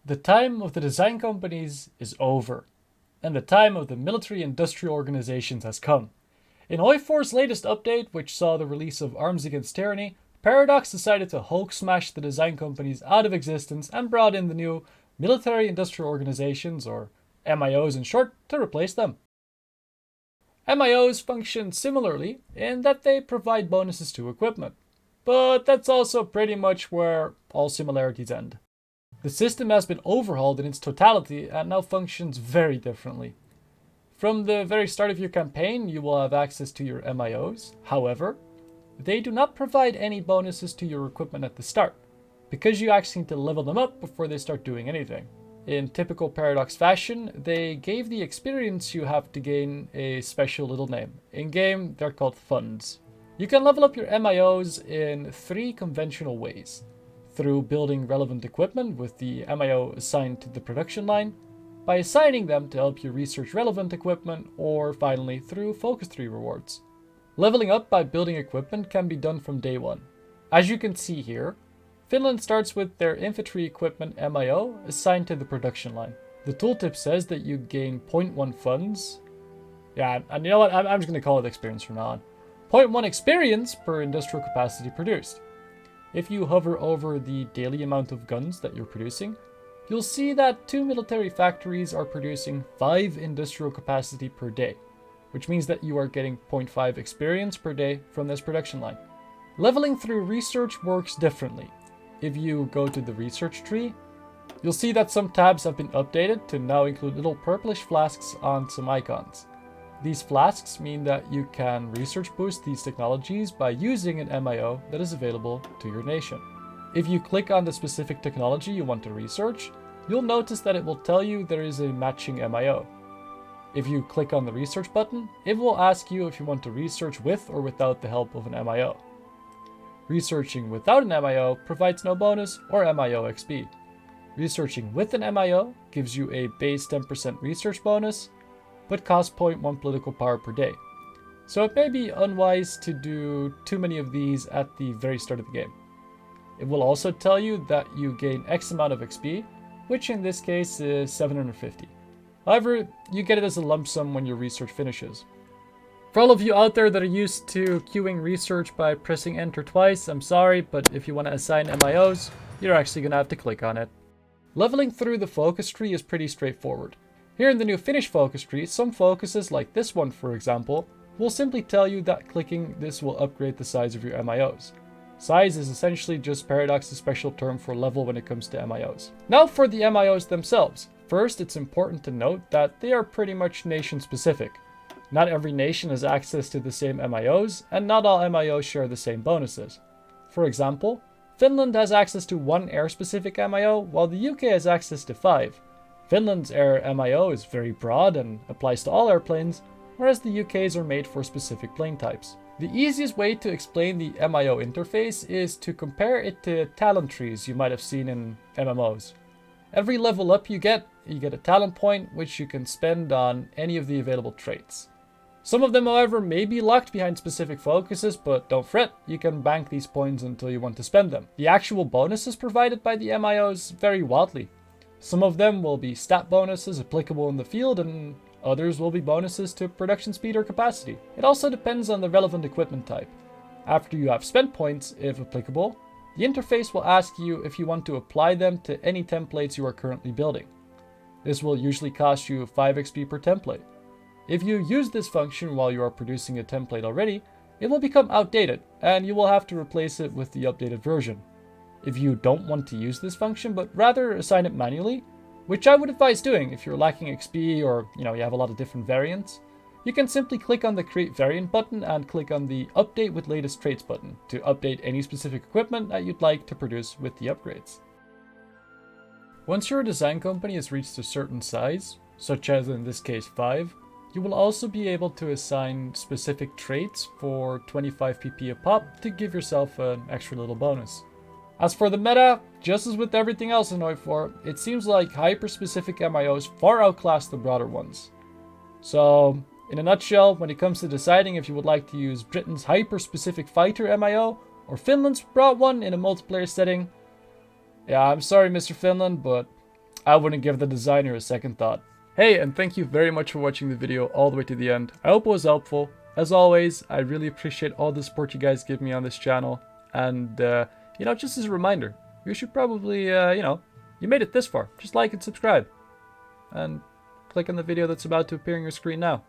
The time of the design companies is over, and the time of the military-industrial organizations has come. In OI4's latest update, which saw the release of Arms Against Tyranny, Paradox decided to Hulk smash the design companies out of existence and brought in the new military-industrial organizations, or MIOs in short, to replace them. MIOs function similarly in that they provide bonuses to equipment, but that's also pretty much where all similarities end. The system has been overhauled in its totality and now functions very differently. From the very start of your campaign, you will have access to your MIOs. However, they do not provide any bonuses to your equipment at the start, because you actually need to level them up before they start doing anything. In typical Paradox fashion, they gave the experience you have to gain a special little name. In-game, they're called funds. You can level up your MIOs in 3 conventional ways. Through building relevant equipment with the MIO assigned to the production line, by assigning them to help you research relevant equipment, or finally through focus tree rewards. Leveling up by building equipment can be done from day one. As you can see here, Finland starts with their infantry equipment MIO assigned to the production line. The tooltip says that you gain 0.1 funds. Yeah, and you know what, I'm just going to call it experience from now on. 0.1 experience per industrial capacity produced. If you hover over the daily amount of guns that you're producing, you'll see that 2 military factories are producing 5 industrial capacity per day, which means that you are getting 0.5 experience per day from this production line. Leveling through research works differently. If you go to the research tree, you'll see that some tabs have been updated to now include little purplish flasks on some icons. These flasks mean that you can research boost these technologies by using an MIO that is available to your nation. If you click on the specific technology you want to research, you'll notice that it will tell you there is a matching MIO. If you click on the research button, it will ask you if you want to research with or without the help of an MIO. Researching without an MIO provides no bonus or MIO XP. Researching with an MIO gives you a base 10% research bonus, but costs 0.1 political power per day. So it may be unwise to do too many of these at the very start of the game. It will also tell you that you gain X amount of XP, which in this case is 750. However, you get it as a lump sum when your research finishes. For all of you out there that are used to queuing research by pressing enter twice, I'm sorry, but if you want to assign MIOs, you're actually going to have to click on it. Leveling through the focus tree is pretty straightforward. Here in the new Finnish focus tree, some focuses, like this one for example, will simply tell you that clicking this will upgrade the size of your MIOs. Size is essentially just Paradox's special term for level when it comes to MIOs. Now for the MIOs themselves. First, it's important to note that they are pretty much nation specific. Not every nation has access to the same MIOs, and not all MIOs share the same bonuses. For example, Finland has access to 1 air-specific MIO, while the UK has access to 5. Finland's air MIO is very broad and applies to all airplanes, whereas the UK's are made for specific plane types. The easiest way to explain the MIO interface is to compare it to talent trees you might have seen in MMOs. Every level up you get a talent point which you can spend on any of the available traits. Some of them, however, may be locked behind specific focuses, but don't fret, you can bank these points until you want to spend them. The actual bonuses provided by the MIOs vary wildly. Some of them will be stat bonuses applicable in the field, and others will be bonuses to production speed or capacity. It also depends on the relevant equipment type. After you have spent points, if applicable, the interface will ask you if you want to apply them to any templates you are currently building. This will usually cost you 5 XP per template. If you use this function while you are producing a template already, it will become outdated, and you will have to replace it with the updated version. If you don't want to use this function, but rather assign it manually, which I would advise doing if you're lacking XP or you have a lot of different variants, you can simply click on the Create Variant button and click on the Update with Latest Traits button to update any specific equipment that you'd like to produce with the upgrades. Once your design company has reached a certain size, such as in this case 5, you will also be able to assign specific traits for 25 PP a pop to give yourself an extra little bonus. As for the meta, just as with everything else in OI4, it seems like hyper-specific MIOs far outclass the broader ones. So, in a nutshell, when it comes to deciding if you would like to use Britain's hyper-specific fighter MIO or Finland's broad one in a multiplayer setting, yeah, I'm sorry Mr. Finland, but I wouldn't give the designer a second thought. Hey, and thank you very much for watching the video all the way to the end. I hope it was helpful. As always, I really appreciate all the support you guys give me on this channel. And, you know, just as a reminder, you should probably, you know, you made it this far. Just like and subscribe. And click on the video that's about to appear on your screen now.